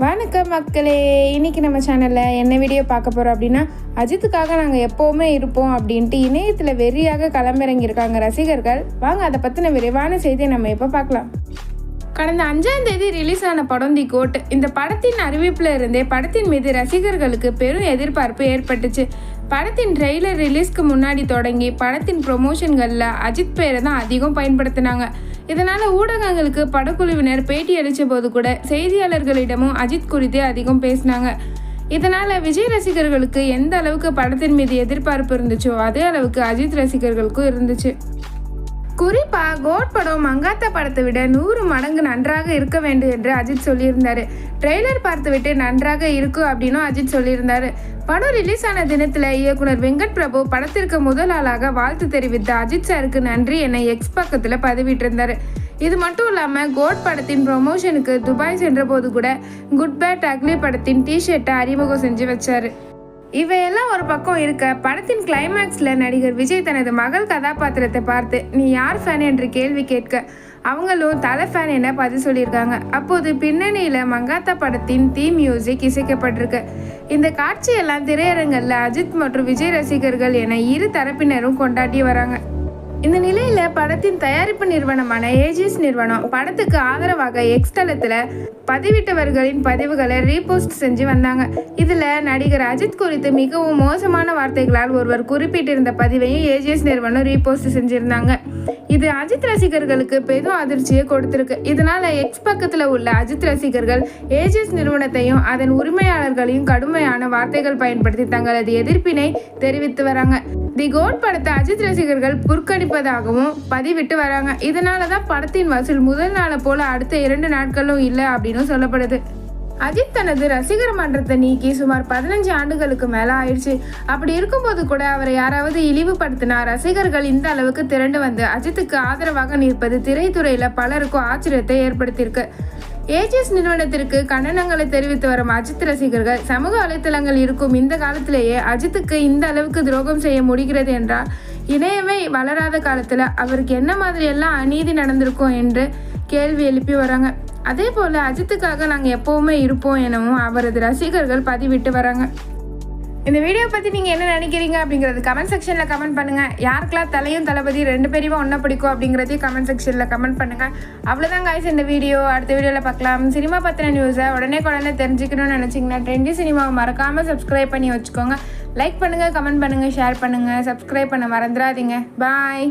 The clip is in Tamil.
வணக்கம் மக்களே, இன்றைக்கி நம்ம சேனலில் என்ன வீடியோ பார்க்க போகிறோம் அப்படின்னா, அஜித்துக்காக நாங்கள் எப்போவுமே இருப்போம் அப்படின்ட்டு இணையத்தில் வெறியாக களமிறங்கியிருக்காங்க ரசிகர்கள். வாங்க அதை பற்றின விரைவான செய்தியை நம்ம இப்போ பார்க்கலாம். கடந்த 5ஆம் தேதி ரிலீஸ் ஆன படம் தி கோட். இந்த படத்தின் அறிவிப்பில் இருந்தே படத்தின் மீது ரசிகர்களுக்கு பெரும் எதிர்பார்ப்பு ஏற்பட்டுச்சு. படத்தின் ட்ரெய்லர் ரிலீஸ்க்கு முன்னாடி தொடங்கி படத்தின் ப்ரொமோஷன்களில் அஜித் பேரை தான் அதிகம் பயன்படுத்தினாங்க. இதனால் ஊடகங்களுக்கு படக்குழுவினர் பேட்டி அளித்த போது கூட செய்தியாளர்களிடமும் அஜித் குறித்தே அதிகம் பேசினாங்க. இதனால் விஜய் ரசிகர்களுக்கு எந்த அளவுக்கு படத்தின் மீது எதிர்பார்ப்பு இருந்துச்சோ அதே அளவுக்கு அஜித் ரசிகர்களுக்கும் இருந்துச்சு. குறிப்பாக கோட் படம் மங்காத்தா படத்தை விட 100 மடங்கு நன்றாக இருக்க வேண்டும் என்று அஜித் சொல்லியிருந்தார். ட்ரெய்லர் பார்த்துவிட்டு நன்றாக இருக்கும் அப்படின்னும் அஜித் சொல்லியிருந்தார். படம் ரிலீஸ் ஆன தினத்தில் இயக்குனர் வெங்கட் பிரபு படத்திற்கு முதல் ஆளாக வாழ்த்து தெரிவித்த அஜித் சாருக்கு நன்றி என எக்ஸ் பக்கத்தில் பதிவிட்டிருந்தார். இது மட்டும் இல்லாமல் கோட் படத்தின் ப்ரொமோஷனுக்கு துபாய் சென்ற போது கூட குட் பேட் அக்லி படத்தின் டிஷர்ட்டை அறிமுகம் செஞ்சு வச்சார். இவையெல்லாம் ஒரு பக்கம் இருக்க, படத்தின் கிளைமேக்ஸில் நடிகர் விஜய் தனது மகள் கதாபாத்திரத்தை பார்த்து நீ யார் ஃபேன் என்று கேள்வி கேட்க அவங்களும் தலை ஃபேன் என பதில் சொல்லியிருக்காங்க. அப்போது பின்னணியில் மங்காத்தா படத்தின் தீம் மியூசிக் இசைக்கப்பட்டிருக்கு. இந்த காட்சியெல்லாம் திரையரங்கில் அஜித் மற்றும் விஜய் ரசிகர்கள் என இரு தரப்பினரும் கொண்டாடி வராங்க. இந்த நிலையில் படத்தின் தயாரிப்பு நிறுவனமான ஏஜிஎஸ் நிறுவனம் படத்துக்கு ஆதரவாக எக்ஸ் தளத்தில் பதிவிட்டவர்களின் பதிவுகளை ரீபோஸ்ட் செஞ்சு வந்தாங்க. இதில் நடிகர் அஜித் குறித்து மிகவும் மோசமான வார்த்தைகளால் ஒருவர் குறிப்பிட்டிருந்த பதிவையும் ஏஜிஎஸ் நிறுவனம் ரீபோஸ்ட் செஞ்சுருந்தாங்க. இது அஜித் ரசிகர்களுக்கு பெரும் அதிர்ச்சியை கொடுத்திருக்கு. இதனால் எக்ஸ் பக்கத்தில் உள்ள அஜித் ரசிகர்கள் ஏஜிஎஸ் நிறுவனத்தையும் அதன் உரிமையாளர்களையும் கடுமையான வார்த்தைகள் பயன்படுத்தி தங்களது எதிர்ப்பினை தெரிவித்து வராங்க. தி கோட் படத்தை அஜித் ரசிகர்கள் புறக்கணிப்பதாகவும் பதிவிட்டு வராங்க. இதனால தான் படத்தின் வசூல் முதல் நாளை போல அடுத்த 2 நாட்களும் இல்லை அப்படின்னு சொல்லப்படுது. அஜித் தனது ரசிகர் மன்றத்தை நீக்கி சுமார் 15 ஆண்டுகளுக்கு மேலே ஆயிடுச்சு. அப்படி இருக்கும்போது கூட அவரை யாராவது இழிவுபடுத்தினா ரசிகர்கள் இந்த அளவுக்கு திரண்டு வந்து அஜித்துக்கு ஆதரவாக நிற்பது திரைத்துறையில் பலருக்கும் ஆச்சரியத்தை ஏற்படுத்தியிருக்கு. ஏஜிஎஸ் நிறுவனத்திற்கு கண்டனங்களை தெரிவித்து வரும் அஜித் ரசிகர்கள் சமூக வலைத்தளங்கள் இருக்கும் இந்த காலத்திலேயே அஜித்துக்கு இந்த அளவுக்கு துரோகம் செய்ய முடிகிறது என்றால் இணையமே வளராத காலத்தில் அவருக்கு என்ன மாதிரியெல்லாம் அநீதி நடந்திருக்கும் என்று கேள்வி எழுப்பி வராங்க. அதே போல் அஜித்துக்காக நாங்கள் எப்போவுமே இருப்போம் எனவும் அவரது ரசிகர்கள் பதிவிட்டு வராங்க. இந்த வீடியோ பற்றி நீங்கள் என்ன நினைக்கிறீங்க அப்படிங்கிறது கமெண்ட் செக்ஷனில் கமெண்ட் பண்ணுங்கள். யாருக்கெல்லாம் தலையும் தளபதி 2 பேரையும் ஒன்றா பிடிக்கும் அப்படிங்கிறதையும் கமெண்ட் செக்ஷனில் கமெண்ட் பண்ணுங்கள். அவ்வளோதான் காய்ஸ், இந்த வீடியோ அடுத்த வீடியோவில் பார்க்கலாம். சினிமா பற்றின நியூஸை உடனே தெரிஞ்சுக்கணும்னு நினச்சிங்கன்னா ட்ரெண்டி சினிமாவை மறக்காமல் சப்ஸ்கிரைப் பண்ணி வச்சுக்கோங்க. லைக் பண்ணுங்கள், கமெண்ட் பண்ணுங்கள், ஷேர் பண்ணுங்கள், சப்ஸ்கிரைப் பண்ண மறந்துடாதீங்க. பாய்.